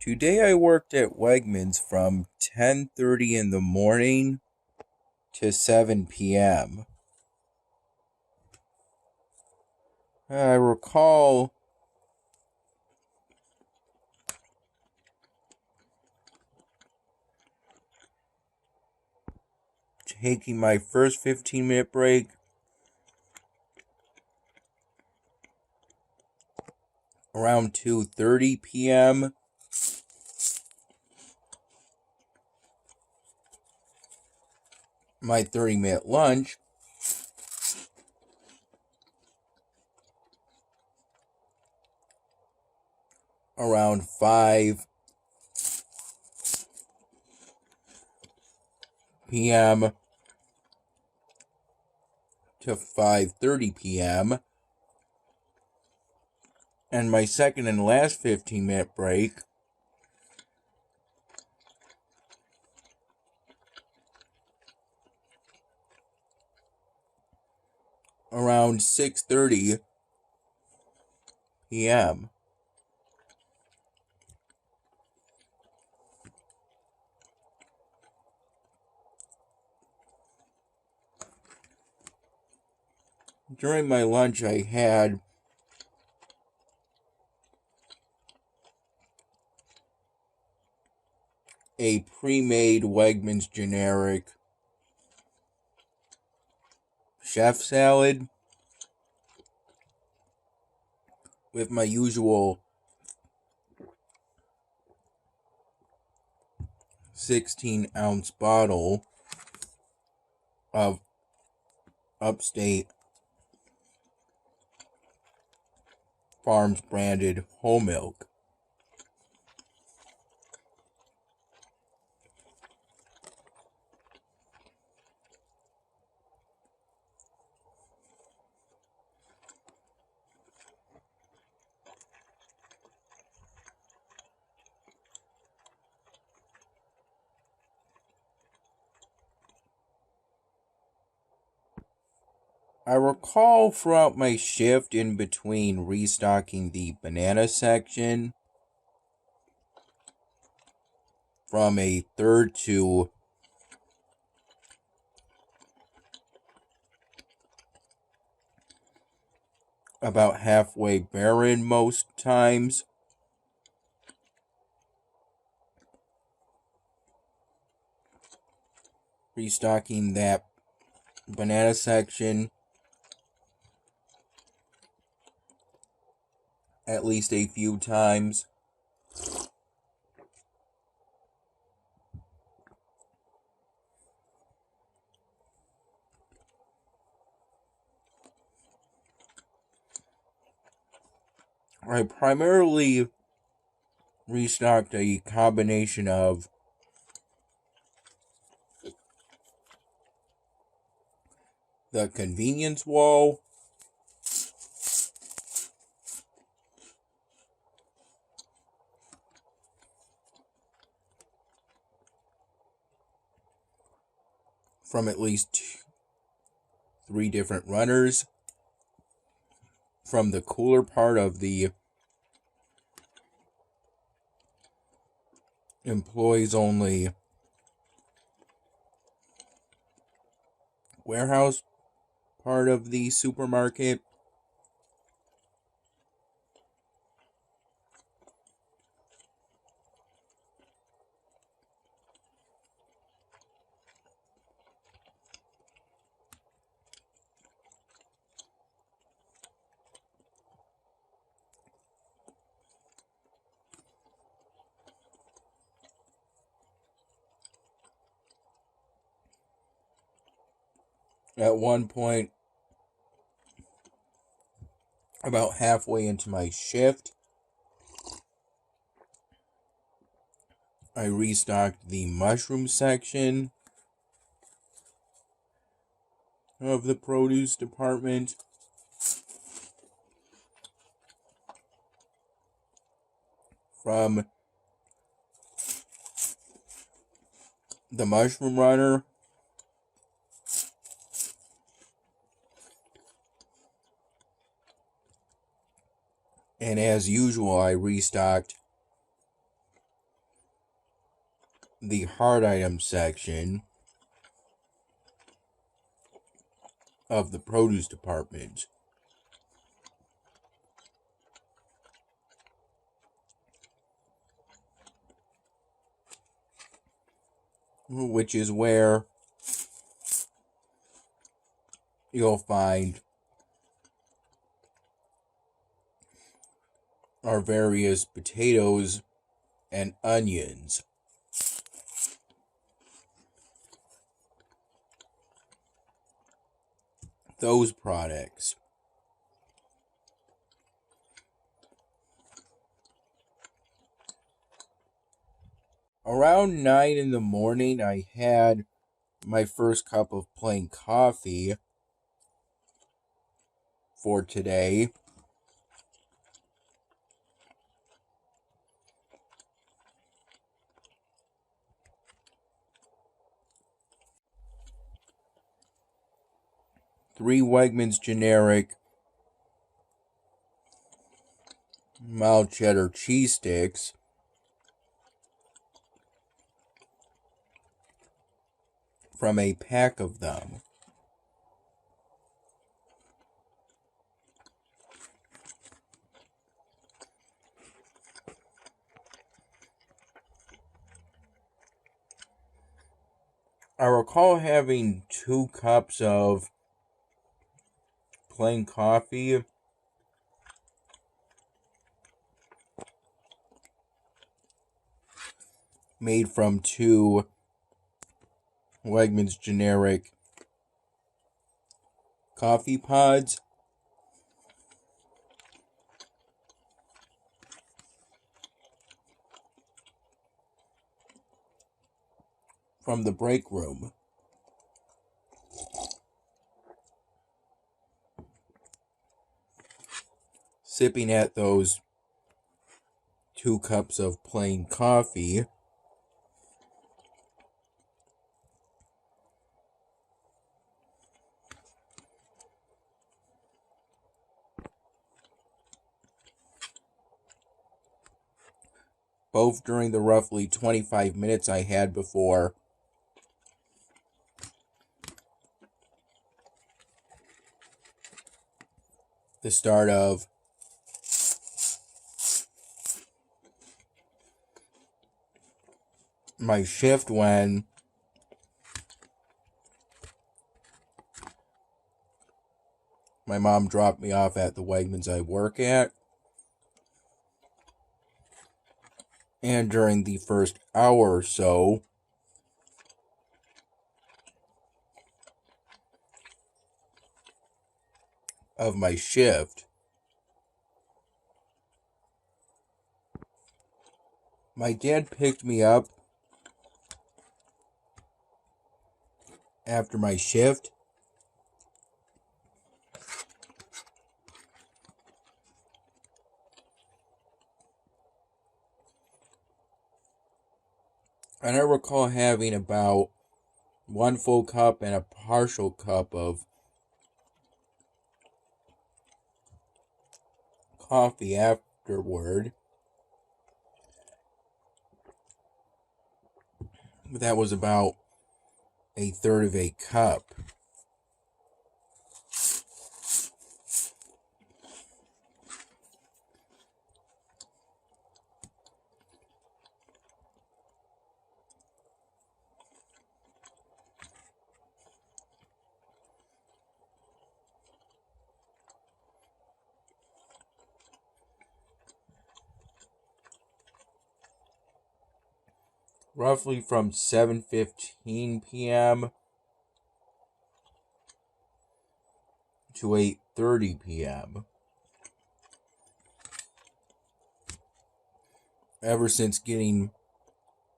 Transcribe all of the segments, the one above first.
Today I worked at Wegmans from 10:30 in the morning to 7 p.m. I recall taking my first 15-minute break around 2:30 p.m. My 30-minute lunch around 5 p.m. to 5:30 p.m. and my second and last 15-minute break around 6:30 p.m. During my lunch, I had a pre-made Wegmans generic chef salad with my usual 16-ounce bottle of Upstate Farms branded whole milk. I recall throughout my shift in between restocking the banana section from a third to about halfway barren most times. Restocking that banana section at least a few times. I primarily restocked a combination of the convenience wall, from at least 3 different runners, from the cooler part of the employees only warehouse part of the supermarket, at one point, about halfway into my shift, I restocked the mushroom section of the produce department. From the mushroom runner and as usual, I restocked the hard item section of the produce department, which is where you'll find our various potatoes and onions. Those products. Around 9 in the morning, I had my first cup of plain coffee for today. Three Wegmans generic mild cheddar cheese sticks. From a pack of them. I recall having 2 cups of plain coffee made from 2 Wegmans generic coffee pods. From the break room. Sipping at those 2 cups of plain coffee. Both during the roughly 25 minutes I had before the start of my shift, when my mom dropped me off at the Wegmans I work at. And during the first hour or so of my shift, my dad picked me up after my shift. And I recall having about 1 full cup and a partial cup of coffee afterward. That was about 1/3 of a cup. Roughly from 7:15 p.m. to 8:30 p.m. Ever since getting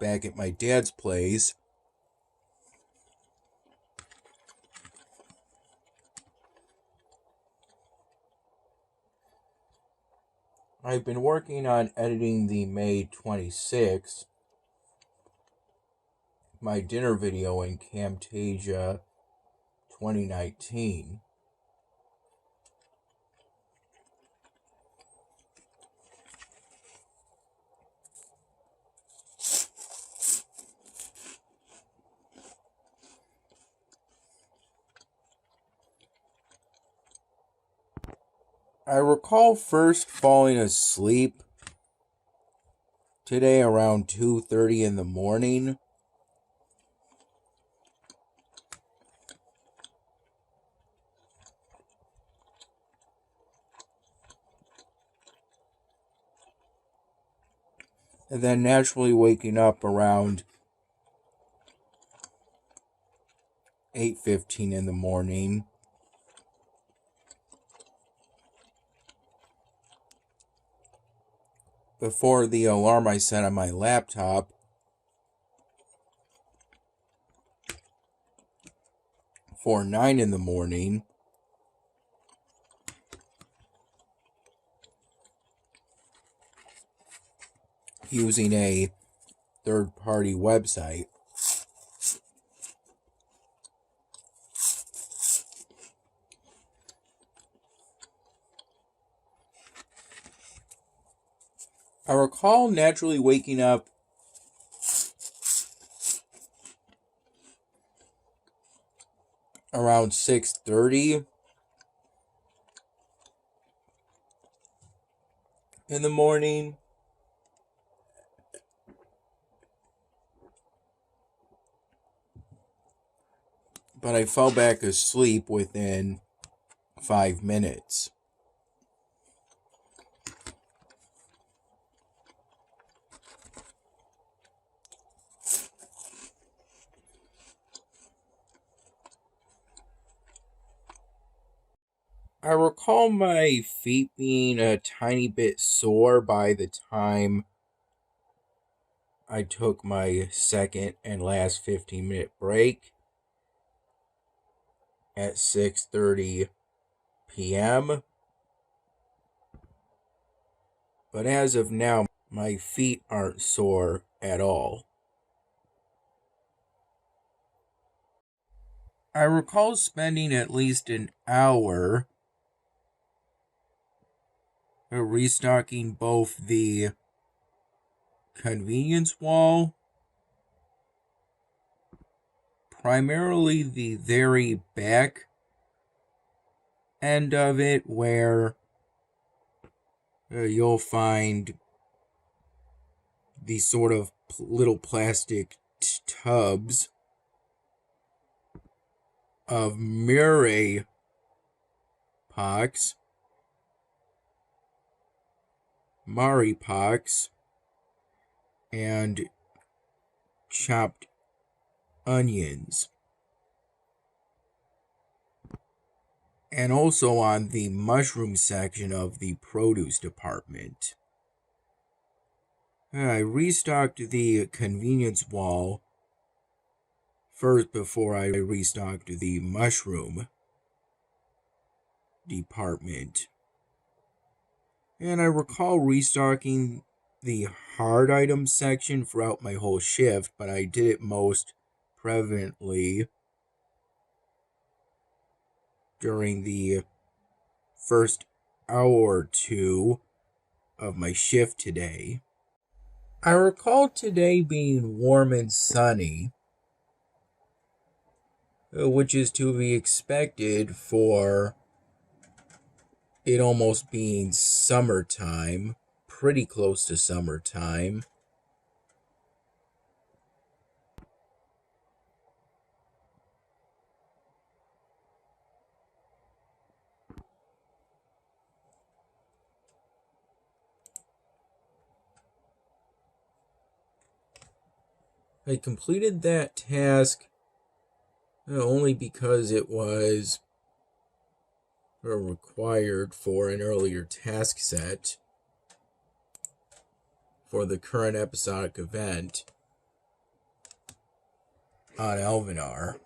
back at my dad's place, I've been working on editing the May 26th, my dinner video in Camtasia 2019. I recall first falling asleep today around 2:30 in the morning. And then naturally waking up around 8:15 in the morning. Before the alarm I set on my laptop for 9 in the morning. Using a third-party website. I recall naturally waking up around 6:30 in the morning. But I fell back asleep within 5 minutes. I recall my feet being a tiny bit sore by the time I took my second and last 15-minute break at 6:30 p.m. But as of now, my feet aren't sore at all. I recall spending at least an hour restocking both the convenience wall, primarily the very back end of it, where you'll find these sort of little plastic tubs of Murray pox, Mari pox, and chopped onions. And also on the mushroom section of the produce department. I restocked the convenience wall first before I restocked the mushroom department. And I recall restocking the hard items section throughout my whole shift, but I did it most prevalently during the first hour or two of my shift today. I recall today being warm and sunny, which is to be expected for it almost being summertime, pretty close to summertime. I completed that task only because it was required for an earlier task set for the current episodic event on Elvenar.